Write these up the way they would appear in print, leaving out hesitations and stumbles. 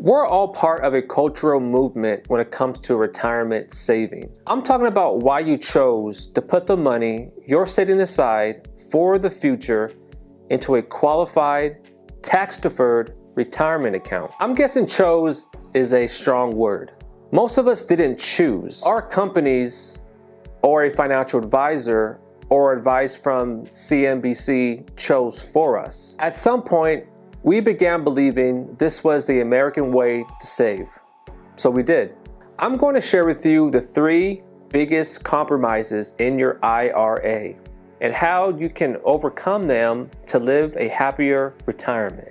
We're all part of a cultural movement when it comes to retirement saving. I'm talking about why you chose to put the money you're setting aside for the future into a qualified, tax-deferred retirement account. I'm guessing chose is a strong word. Most of us didn't choose. Our companies or a financial advisor or advice from CNBC chose for us. At some point, we began believing this was the American way to save. So we did. I'm going to share with you the 3 biggest compromises in your IRA and how you can overcome them to live a happier retirement.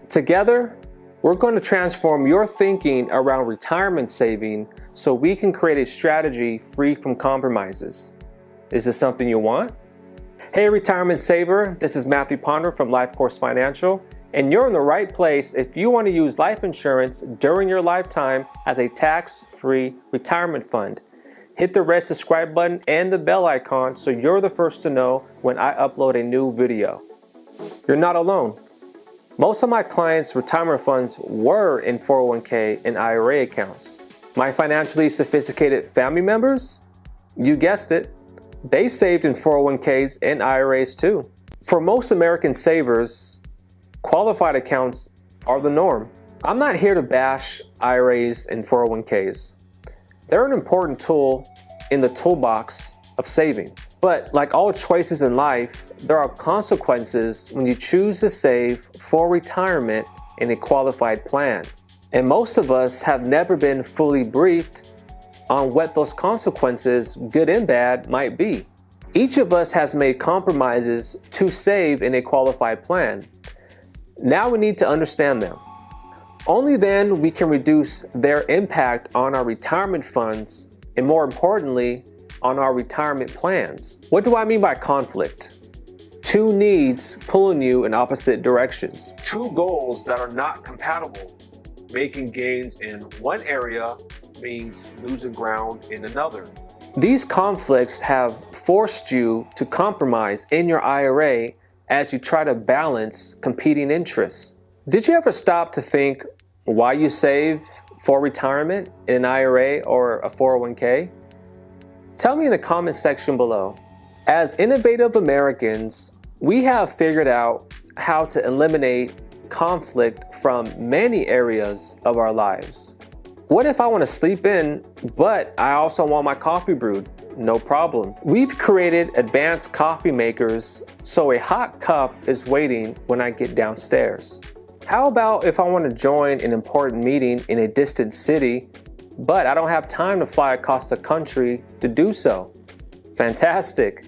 Together, we're going to transform your thinking around retirement saving so we can create a strategy free from compromises. Is this something you want? Hey retirement saver, this is Matthew Ponder from Life Course Financial, and you're in the right place if you want to use life insurance during your lifetime as a tax-free retirement fund. Hit the red subscribe button and the bell icon so you're the first to know when I upload a new video. You're not alone. Most of my clients' retirement funds were in 401k and IRA accounts. My financially sophisticated family members, you guessed it, they saved in 401ks and IRAs too. For most American savers, qualified accounts are the norm. I'm not here to bash IRAs and 401ks. They're an important tool in the toolbox of saving. But like all choices in life, there are consequences when you choose to save for retirement in a qualified plan. And most of us have never been fully briefed on what those consequences, good and bad, might be. Each of us has made compromises to save in a qualified plan. Now we need to understand them. Only then we can reduce their impact on our retirement funds and, more importantly, on our retirement plans. What do I mean by conflict? 2 needs pulling you in opposite directions. 2 goals that are not compatible. Making gains in one area means losing ground in another. These conflicts have forced you to compromise in your IRA as you try to balance competing interests. Did you ever stop to think why you save for retirement in an IRA or a 401k? Tell me in the comment section below. As innovative Americans, we have figured out how to eliminate conflict from many areas of our lives. What if I want to sleep in, but I also want my coffee brewed? No problem. We've created advanced coffee makers, so a hot cup is waiting when I get downstairs. How about if I want to join an important meeting in a distant city, but I don't have time to fly across the country to do so? Fantastic.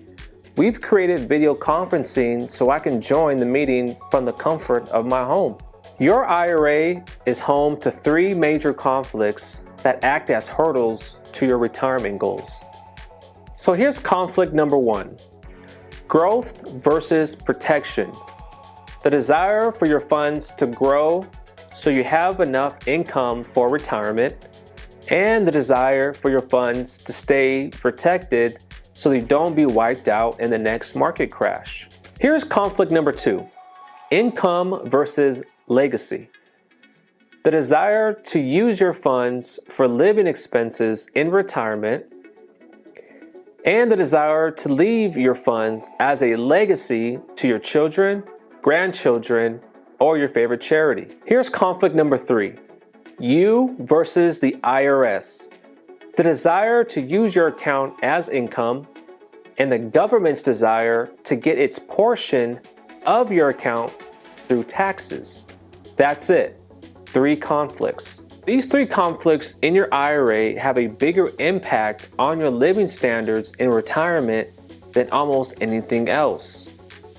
We've created video conferencing so I can join the meeting from the comfort of my home. Your IRA is home to 3 major conflicts that act as hurdles to your retirement goals. So here's conflict number 1. Growth versus protection. The desire for your funds to grow so you have enough income for retirement, and the desire for your funds to stay protected so you don't be wiped out in the next market crash. Here's conflict number 2. Income versus legacy. The desire to use your funds for living expenses in retirement, and the desire to leave your funds as a legacy to your children, grandchildren, or your favorite charity. Here's conflict number 3. You versus the IRS. The desire to use your account as income and the government's desire to get its portion of your account through taxes. That's it. 3 conflicts. These 3 conflicts in your IRA have a bigger impact on your living standards in retirement than almost anything else.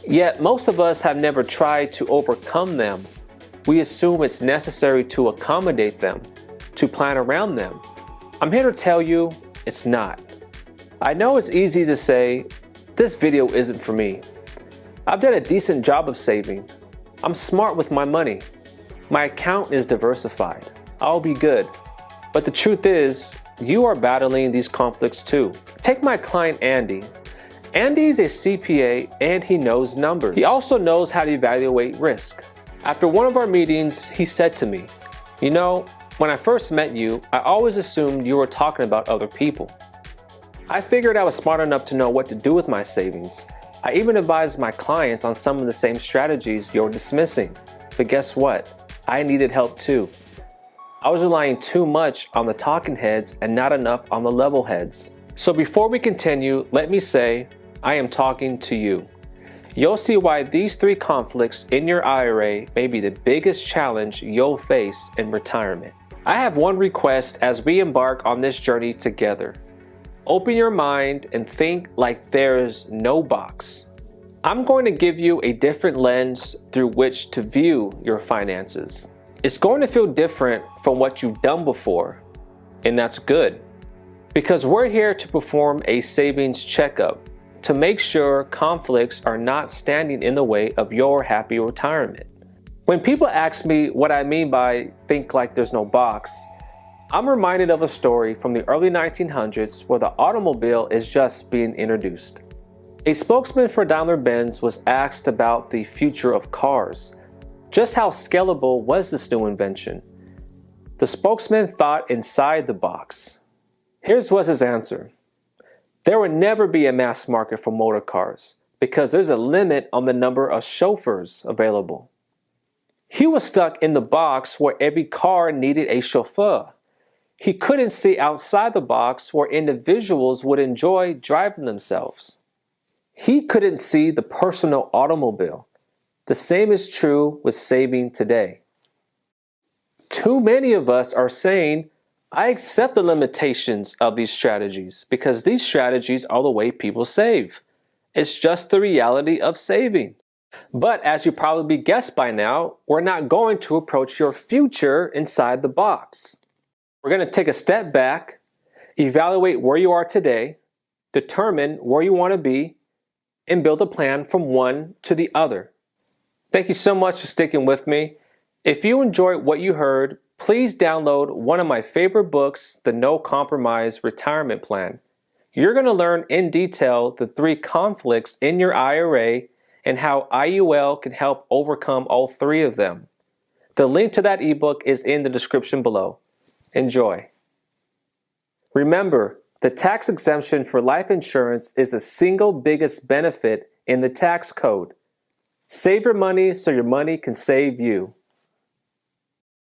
Yet most of us have never tried to overcome them. We assume it's necessary to accommodate them, to plan around them. I'm here to tell you it's not. I know it's easy to say, this video isn't for me. I've done a decent job of saving. I'm smart with my money. My account is diversified. I'll be good. But the truth is, you are battling these conflicts too. Take my client Andy. Andy's a CPA and he knows numbers. He also knows how to evaluate risk. After one of our meetings, he said to me, You know, when I first met you, I always assumed you were talking about other people. I figured I was smart enough to know what to do with my savings. I even advised my clients on some of the same strategies you're dismissing. But guess what? I needed help too. I was relying too much on the talking heads and not enough on the level heads. So before we continue, let me say, I am talking to you. You'll see why these 3 conflicts in your IRA may be the biggest challenge you'll face in retirement. I have one request as we embark on this journey together. Open your mind and think like there is no box. I'm going to give you a different lens through which to view your finances. It's going to feel different from what you've done before, and that's good. Because we're here to perform a savings checkup to make sure conflicts are not standing in the way of your happy retirement. When people ask me what I mean by think like there's no box, I'm reminded of a story from the early 1900s where the automobile is just being introduced. A spokesman for Daimler-Benz was asked about the future of cars. Just how scalable was this new invention? The spokesman thought inside the box. Here's was his answer. There will never be a mass market for motor cars because there's a limit on the number of chauffeurs available. He was stuck in the box where every car needed a chauffeur. He couldn't see outside the box where individuals would enjoy driving themselves. He couldn't see the personal automobile. The same is true with saving today. Too many of us are saying, I accept the limitations of these strategies because these strategies are the way people save. It's just the reality of saving. But as you probably guessed by now, we're not going to approach your future inside the box. We're going to take a step back, evaluate where you are today, determine where you want to be, and build a plan from one to the other. Thank you so much for sticking with me. If you enjoyed what you heard, please download one of my favorite books, The No Compromise Retirement Plan. You're going to learn in detail the 3 conflicts in your IRA and how IUL can help overcome all 3 of them. The link to that ebook is in the description below. Enjoy. Remember, the tax exemption for life insurance is the single biggest benefit in the tax code. Save your money so your money can save you.